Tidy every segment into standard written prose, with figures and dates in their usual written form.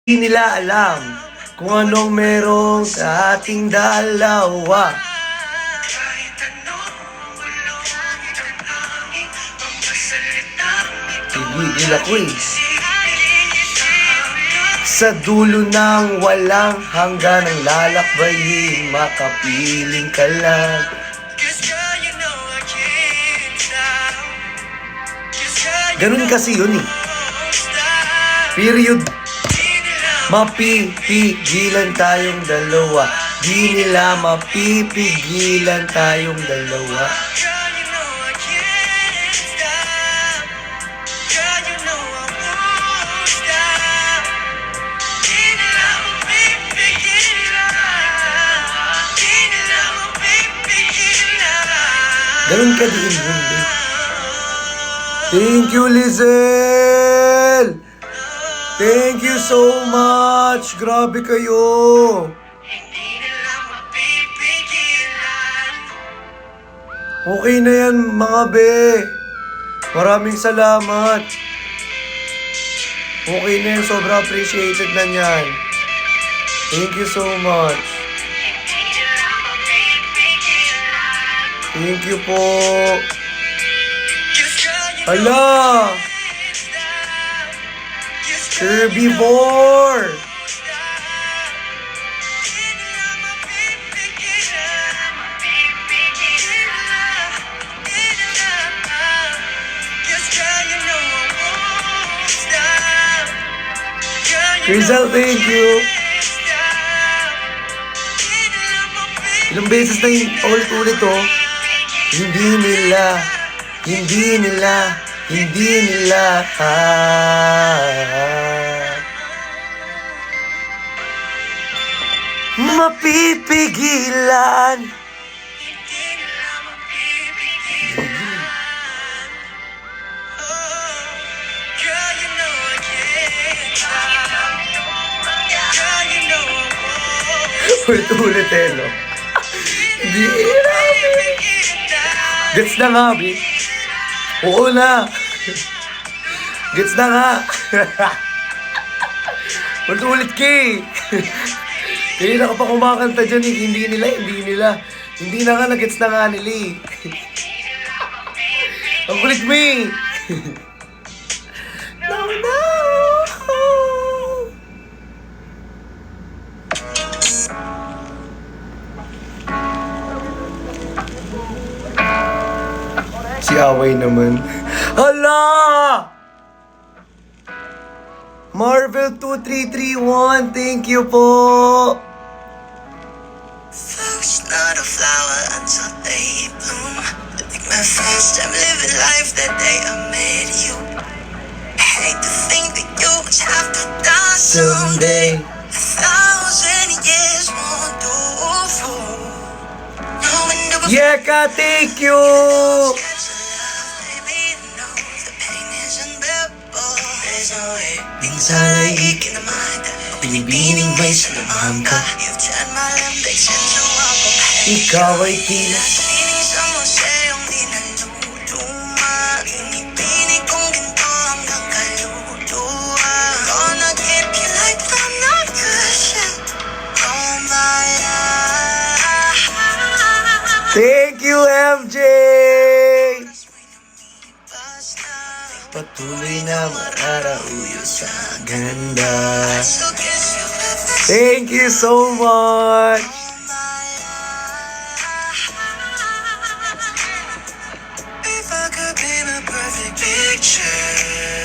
Di nila alam kung anong merong sa ating dalawa. Tigil ako eh. Sa dulo ng walang hanggan ang lalakbayin, makapiling ka lang. Ganun kasi yun eh. Period. Mapipigilan tayong dalawa. Di nila mapipigilan tayong dalawa. Ganun ka din yun, eh. Thank you, Lizelle! Thank you so much! Grabe kayo! Okay na yan, mga be. Maraming salamat. Okay na yan, sobrang appreciated na yan. Thank you so much. Thank you po. Hala! Herbivore! Rizal, thank you. Ilang beses na yung ulit-ulit oh. Hindi nila mapipigilan. Ulit-ulit eh, no? Hindi namin. Gets na nga, Bi. Oo na. Gets na nga. Ulit-ulit ka eh. Kaya na ka pa kumakanta dyan eh. Hindi na nga na-gets na nga nila eh. Ang kulit mo eh. No. Si Away naman. Hala! Marvel 2331, thank you po! Flowers not a flower until they bloom. I think my first time living life that day I met you. I hate to think that you must have to die someday. 1,000 years won't do for knowing the Yeka, thank you! Minsan ay ikinamad Binibining may salamang ka Ikaw ay tila Pining sa museong di naluluma Binibining kong ginto hanggang kaluluwa Gonna keep you like I'm not good Oh my Thank you, MJ! Patuloy na mararauyo sa ganda. Thank you so much! If I could paint a perfect picture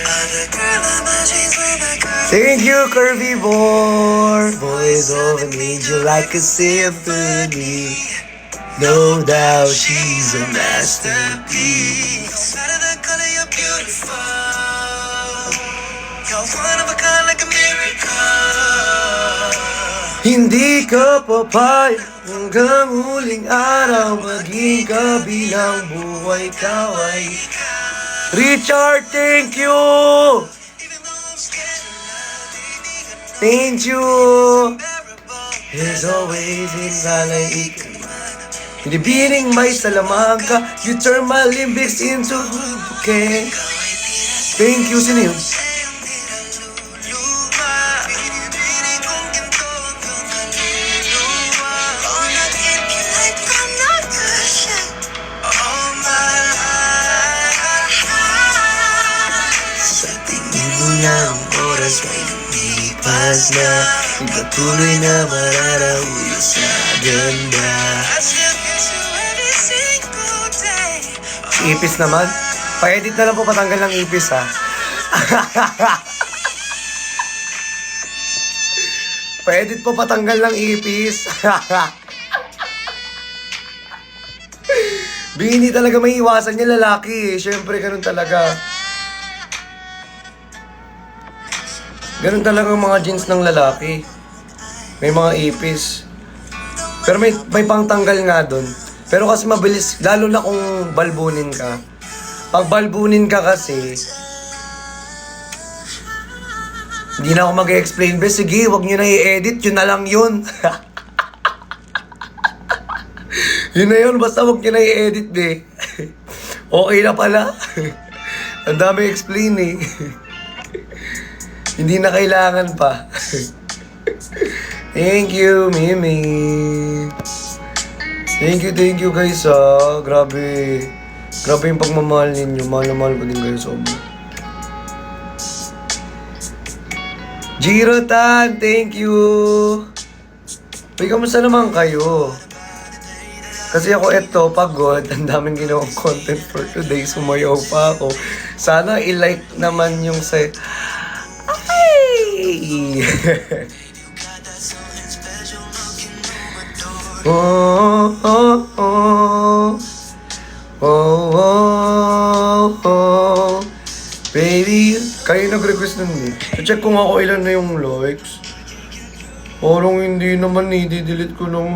of the girl of my dreams with a girl. Thank you, Curvybore! Boys over need you like a symphony. No doubt she's a masterpiece. No matter the color, you're beautiful. You're one of a kind like a miracle. Hindi ka papayag hanggang huling araw maging kabilang buhay kaway. Richard, thank you! Even though I'm scared to love, Thank you! unbearable. There's always insanay ikaw. Binibining may salamang ka. You turn my limbics into bouquet. Thank you, sino yun? mo lang oras ay lumipas na. Pagpatuloy na mararaulo sa ganda. I still kiss you every single day. Ipis naman. Pa-edit na lang po, patanggal ng ipis ha. Pa-edit po, patanggal ng ipis. Hindi talaga may iwasan niya lalaki eh. Siyempre, ganun talaga. Ganun talaga ang mga jeans ng lalaki. May mga ipis. Pero may pangtanggal nga doon. Pero kasi mabilis, lalo na kung balbunin ka. Pag balbunin ka kasi, hindi na ako mag-explain. Be, sige, wag nyo na i-edit. Yun na lang yun. Yun na yun, basta wag nyo na i-edit, be. Okay na pala. Ang dami explain eh. Hindi na kailangan pa. Thank you, Mimi. Thank you guys Grabe. Grabe yung pagmamahal ninyo. Mahal na mahal ko din kayo sobra. Jiro Tan, thank you. Uy, kamusta naman kayo? Kasi ako pagod. Ang daming ginawang content for today. Sumayaw pa ako. Sana i-like naman yung sa... Ay! Oh, oh, oh. Oh, oh, oh. Baby, kayo nag-request nun eh. Check ko nga ako ilan na yung likes. Parang hindi naman eh. Di-delete ko lang.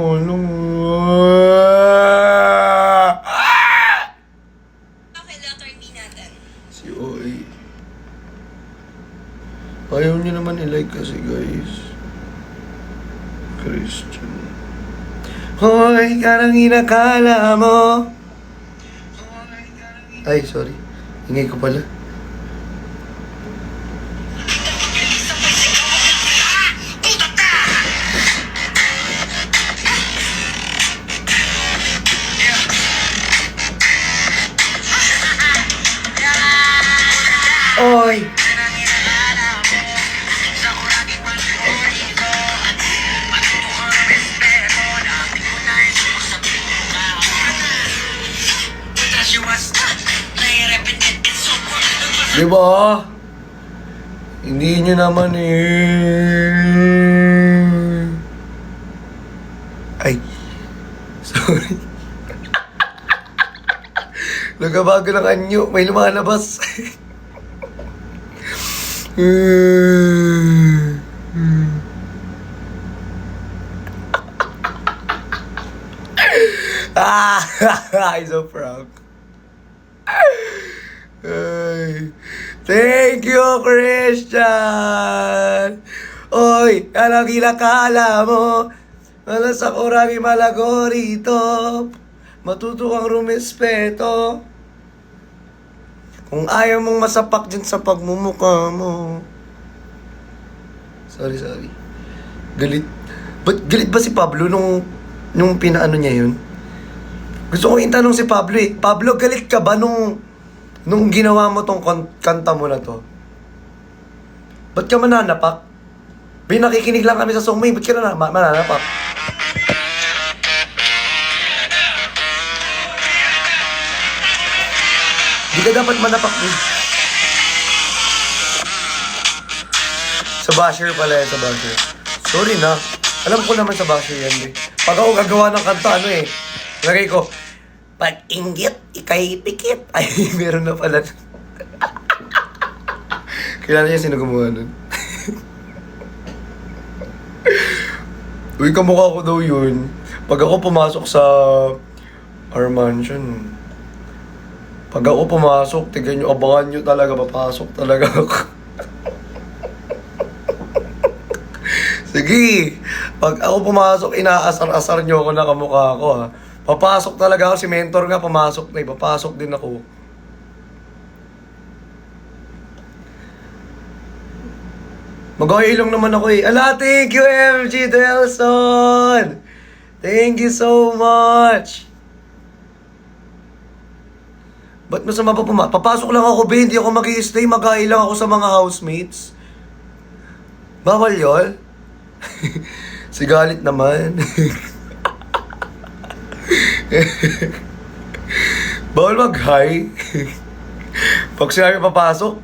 Okay, letter B natin. Si OA. Ayaw nyo naman i-like kasi guys. Christian. Hoy, karang inakala mo. Ay, sorry. Ingay ko pala. Oy! Diba? Hindi nyo naman eh. Ay. Sorry. Nagabago ng anyo. May lumalabas. I'm so proud. Ay. Thank you, Christian! Oy, anong kinakala mo? Malas ako rami malago rito. Matuto kang rumespeto. Kung ayaw mong masapak dyan sa pagmumukha mo. Sorry. Galit. Galit ba si Pablo nung pinaano niya yun? Gusto ko itanong si Pablo eh. Pablo, galit ka ba nung ginawa mo tong kanta mo na to? Ba't ka mananapak? Bay, nakikinig lang kami sa song mo eh. Ba't ka na mananapak? Di ka dapat manapak eh. Sa basher pala eh, sa basher. Sorry na. Alam ko naman sa basher yan eh. Pag ako gagawa ng kanta, lagay ko, pag-inggit, ikay pikit. Ay, meron na pala. Kilala niya sino gumawa nun. Uy, kamukha ko daw yun. Pag ako pumasok sa our mansion, pag ako pumasok, tignan nyo, abangan nyo talaga, papasok talaga ako. Sige, pag ako pumasok, inaasar-asar nyo ako na kamukha ko ha. Papasok talaga ako, si mentor nga pumasok na papasok din ako. Mag-oilong naman ako eh. Ala, thank you MG Delson! Thank you so much! Ba't masama pa papasok lang ako, be. Hindi ako mag-i-stay. Mag-ai lang ako sa mga housemates. Bawal yun? Si galit naman. Bawal mag-hi. Pag sinabi papasok,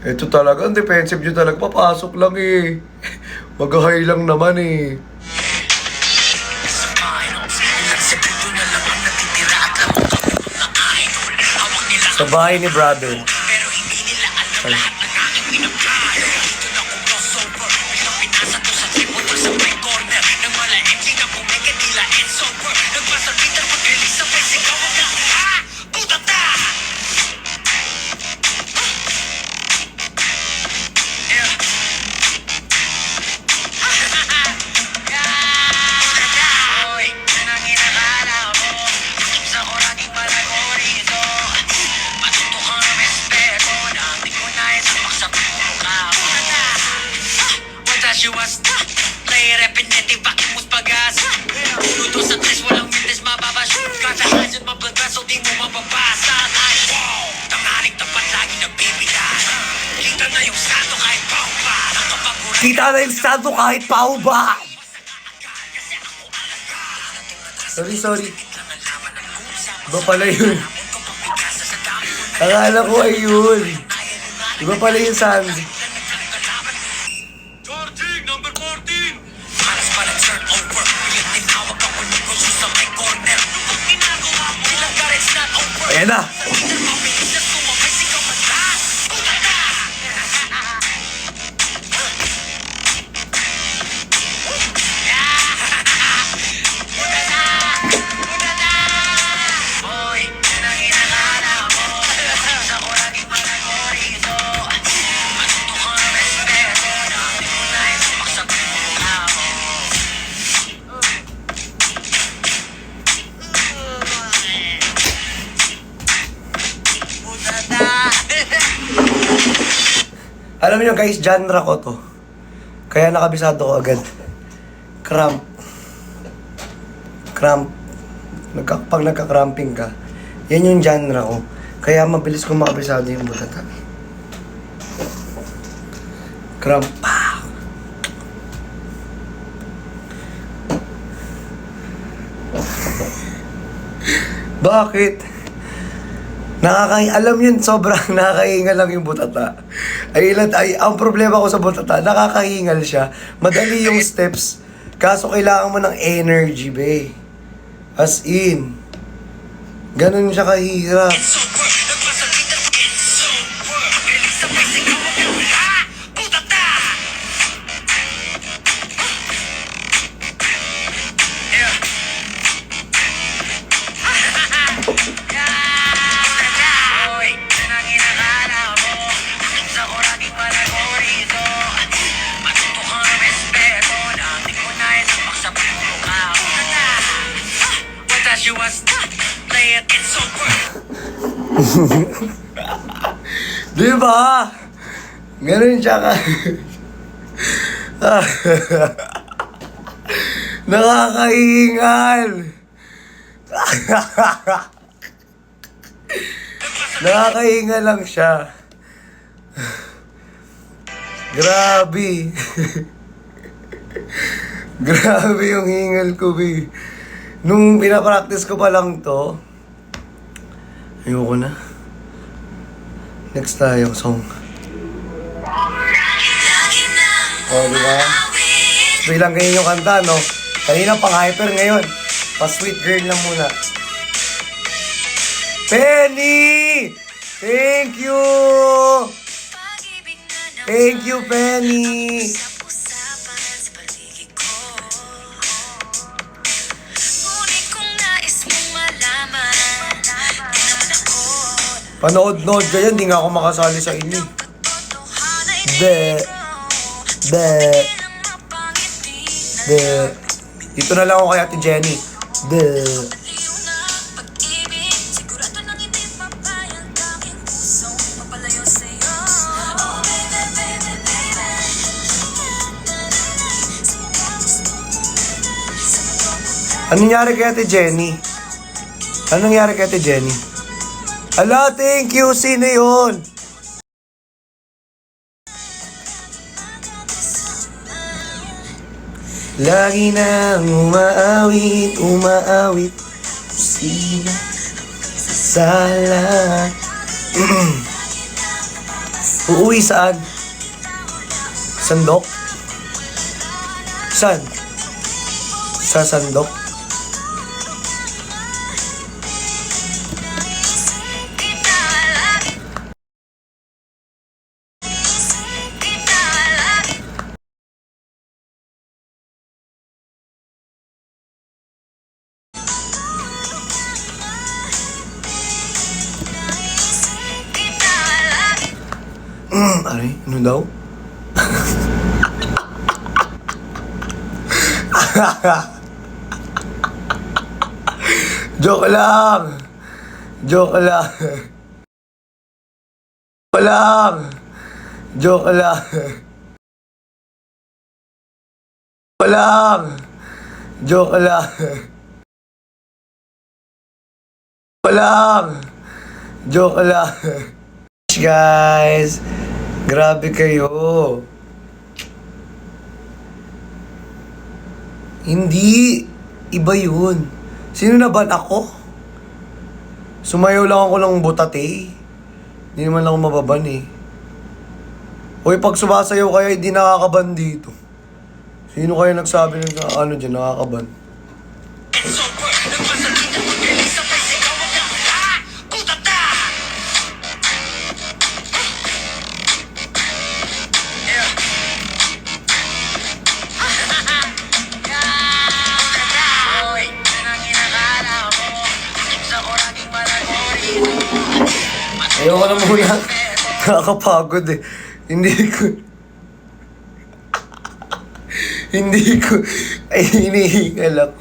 ito talaga, ang defensive nyo talaga. Papasok lang eh. Mag-hi lang naman eh. Sa bahay ni brother. Pero hindi nila alam lahat ng aking pinagkaya. Dito na kung crossover, biglang pinasa to sa triple to sa my corner. Nang malaim, di na bumega nila and sober. Nagpasabitan mag-release sa face, ikaw ang na, ha? Putata! Yeah. Putata! Hoy, yan ang inakala mo. Sa ko laging malagorito. Matuto kang respeto na di ko na isapak sa puno ka. Putata! Watashi was play repetitive, bakimus pag-asa. Luto sa tres, walang mintes mababashoot. Katahasan mablood vessel, di mo mababasa. Ay, wow! Tanghaling tapat lagi nagbibilan. Kita na yung santo kahit paupa. Ang kapaguran Kita na yung santo kahit pao ba? Sorry. Iba pala yun. Akala ko ay yun. Iba pala yung santo. Charging, number 14! Malas pa ng turn over. Yung tinawag ako ni Gusto sa my corner. Ang ginagawa mo, ilang garage not over. Ayan na. Mabilis na sumabay, sigaw matras. Putata! Putata! Putata! Hoy, yan ang inakala mo. Sa ko laging malagorito. Matuto kang respeto na di ko na isapak sa puno mo. Putata! Alam niyo guys, genre ko to. Kaya nakabisado ko agad. Cramp. Pag nagka-cramping ka, yan yung genre ko. Kaya mabilis kong makabisado yung butata. Cramp. Bakit? Alam yun, sobrang nakakahingal lang yung butata. Ang problema ko sa butata, nakakahingal siya. Madali yung steps. Kaso kailangan mo ng energy, be. As in. Ganun siya kahirap. Sober, nagpasabitan mo get sober. Release sa face, ikaw ang wala. Putata! Yeah. Putata! Hoy, yan ang inakala mo. Sa ko laging malagorito. Matuto kang respeto na di ko na isapak sa puno ka. Putata! Watashi was play it, it's over. Di ba? Ganun siya ka. Nakakahingal. Nakakahingal lang siya. Grabe. Grabe yung hingal ko, be. Nung pinapractice ko pa lang to, ayoko na. Next tayong song. Oh, di ba? Bilang ganyan yung kanta, no? Kanina pang hyper, ngayon pa sweet girl lang muna. Penny! Thank you! Thank you, Penny! Panood-nood kayo, hindi nga ako makasali sa inyo. Dito na lang ako kay Ate Jenny. Anong nangyari kay Ate Jenny? Anong nangyari kay Ate Jenny? Ala, thank you. Sino yun? Lagi nang umaawit, umaawit. Sino sala? Uuwi saan? Sandok? Saan? Sa sandok? Aray, ano daw? Joke lang! Joke lang! Joke lang! Joke lang! Joke lang! Joke lang! Joke lang! Joke lang! Guys! Grabe kayo! Hindi! Iba yun. Sino na ban ako? Sumayaw lang ako ng butate. Hindi naman lang ako mababan eh. Hoy, pag sumasayaw kaya hindi nakakaban dito. Sino kaya nagsabi ng ano dyan, nakakaban? Ayoko na muna. Nakakapagod eh. Hindi ko, ay hinihingal ako.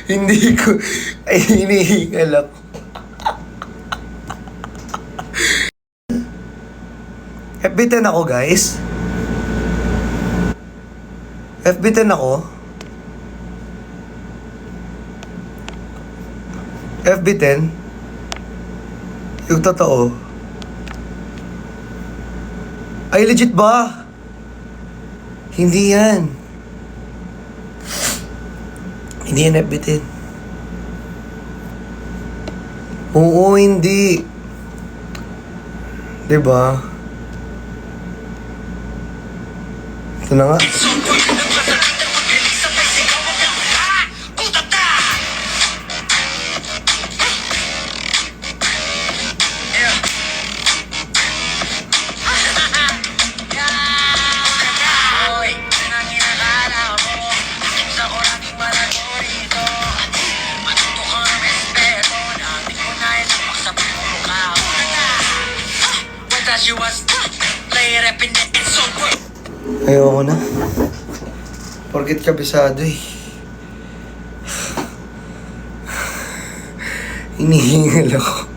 Hindi ko, ay hinihingal ako. FB10 ako, guys. FB10 ako. FB10. Yung totoo. Ay, legit ba? Hindi yan. Hindi yan FB10. Oo, hindi. Diba? Ito na nga. Ayoko na. Porkit kabisado eh. Hinihingal ako.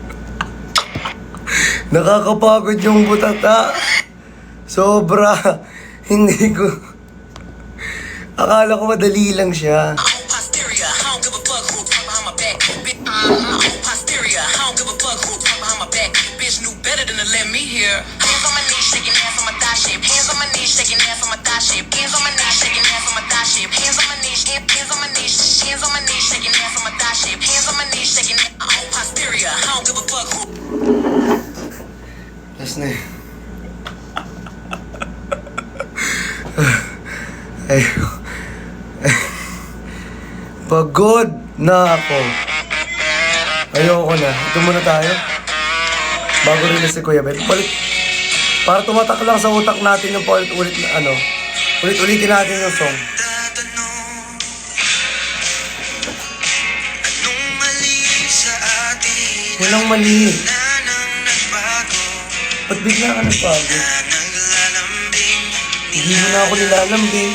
Nakakapagod yung butata. Sobra. Hindi ko... Akala ko madali lang siya. Last na eh. Pagod na ako. Ayoko na. Ito muna tayo. Bago rin si Kuya Ben. Para tumatak lang sa utak natin yung paulit-ulit na ano. Ulit-ulitin natin yung song. Walang mali. Ba't bigla ka nagbago? Hindi mo na ako nilalambing.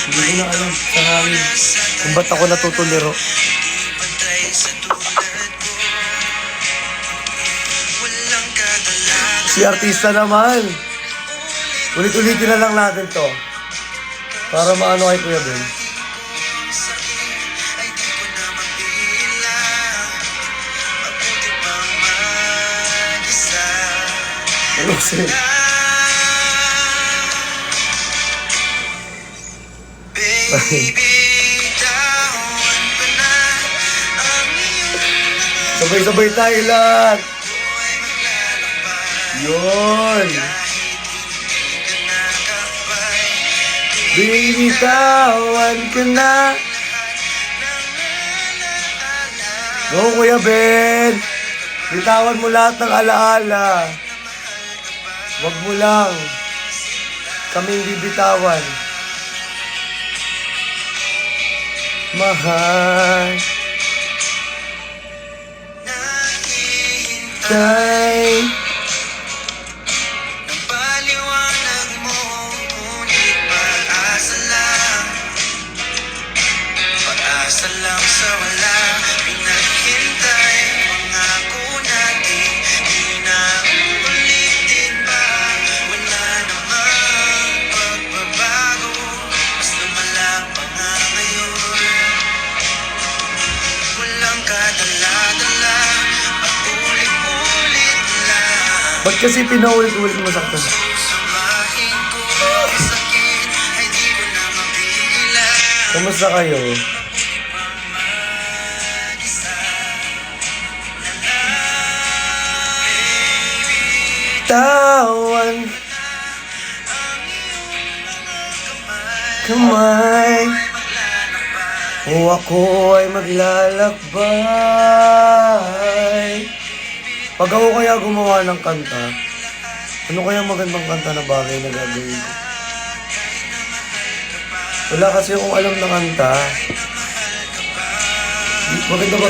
Hindi ko na alam sa hangin kung ba't ako natutuliro. Si artista naman. Ulit-ulitin na lang natin to. Para maano kay Kuya Ben. Ay di ko na mapilang. Mabuti pang mag-isa. Ano kasi? Baby, tawan pa na ang iyong Sabay-sabay tayo lahat. ako'y maglalakbay. Yun. Kahit hindi ka nakakabay, Baby, tawan ka na. Go, Kuya Ben. Bitawan mo lahat ng alaala. Wag mo lang. Kaming bibitawan. Mahal. Nakihintay Tay. ng paliwanag mo, ngunit pag-asa lang sa wala. Pinaghintay pangako natin, di na uulitin ba? Wala namang pagbabago, basta malapang nga ngayon. Walang kadala-dala, paulit-ulit lang. Ba't kasi pinaulit-ulit mo sakto? Susamahin ko ang sakit, ay di ko na mapigilan. Kamusta kayo? Tawan. Kamay. O ako ay maglalakbay. Pag ako kaya gumawa ng kanta, ano kaya magandang kanta na bagay na gagawin ko? Wala kasi akong alam na kanta. Maganda ba?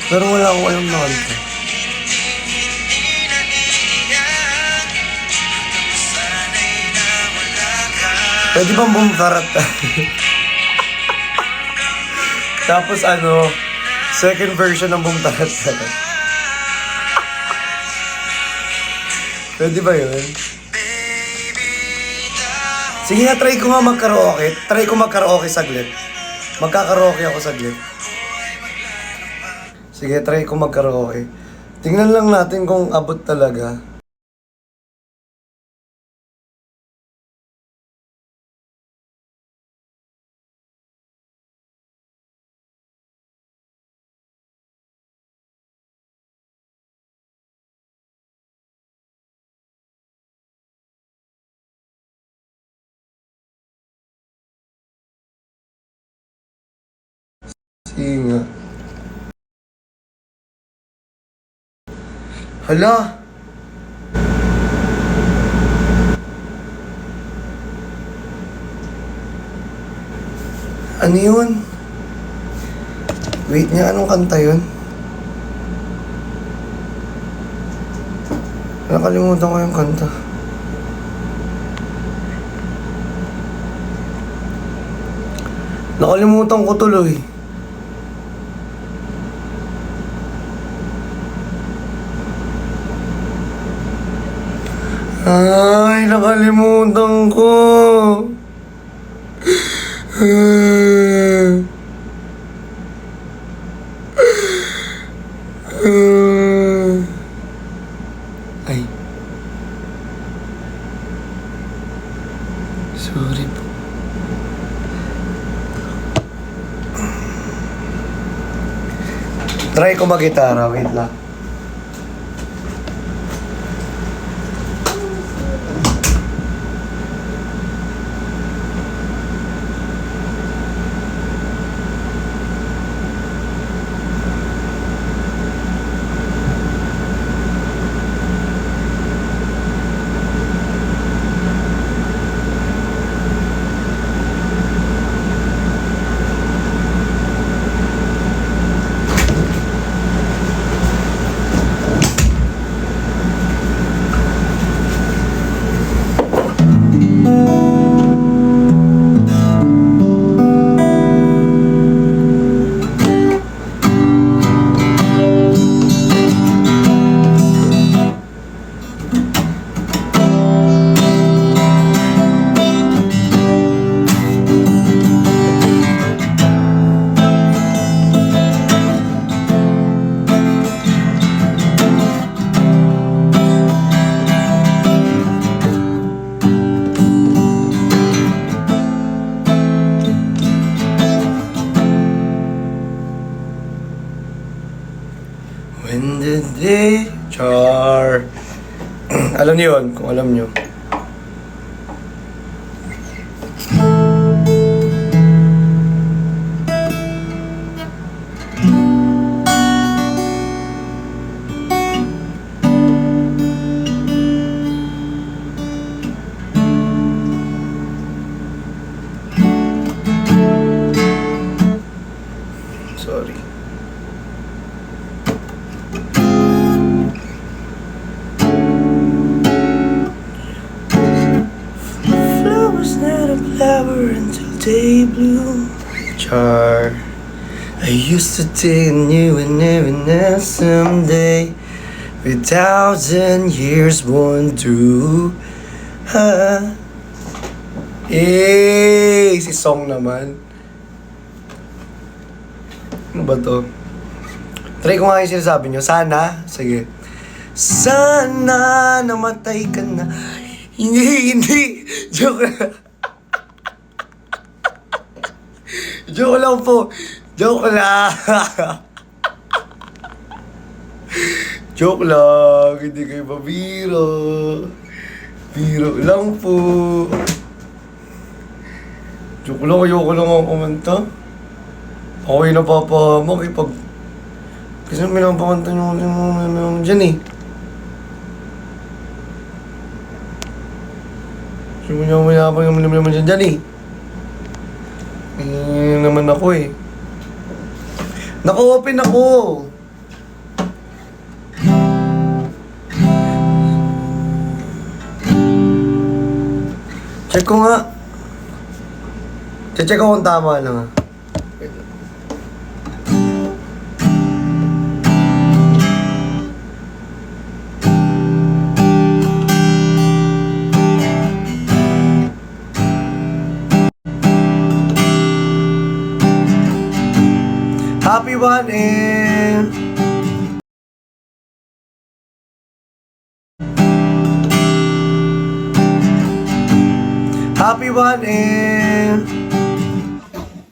Pero wala akong alam na kanta. Pwede bang bumbarat tayo? Tapos ano, second version ng bumbarat tayo. Pwede ba yun? Sige nga, try ko nga mag-karaoke. Try ko mag-karaoke saglit. Magkakaraoke ako saglit. Sige, try ko mag-karaoke. Tingnan lang natin kung abot talaga. Sige nga. Hala! Ano yun? Wait nga, anong kanta yun? Nakalimutan ko yung kanta. Nakalimutan ko tuloy. Ay, nakalimutan ko. Ay. Sorry po. Try ko mag-gitara. Wait lang. Alam niyo yun, kung alam niyo. Sorry. Flowers not a flower until they bloom. Char. I used to think you would never know someday. 1,000 years born through. Ha. Si Song naman. Ano ba to? Try ko nga yung sinasabi nyo. Sana. Sige. Sana namatay ka na. Hindi. Joke lang. Joke lang po. Joke lang. Joke lang. Hindi kayo mabiro. Biro lang po. Joke lang. Ayoko lang ako kumanta. Ako yung napapahamak eh pag... Kasi pinapakanta nyo dyan eh. Kasi mo nyo mayabang yung naman dyan eh. Naman ako eh. Naka-open ako! Check ko nga. Check ko kung tama lang ah. Happy 1M! Happy 1M!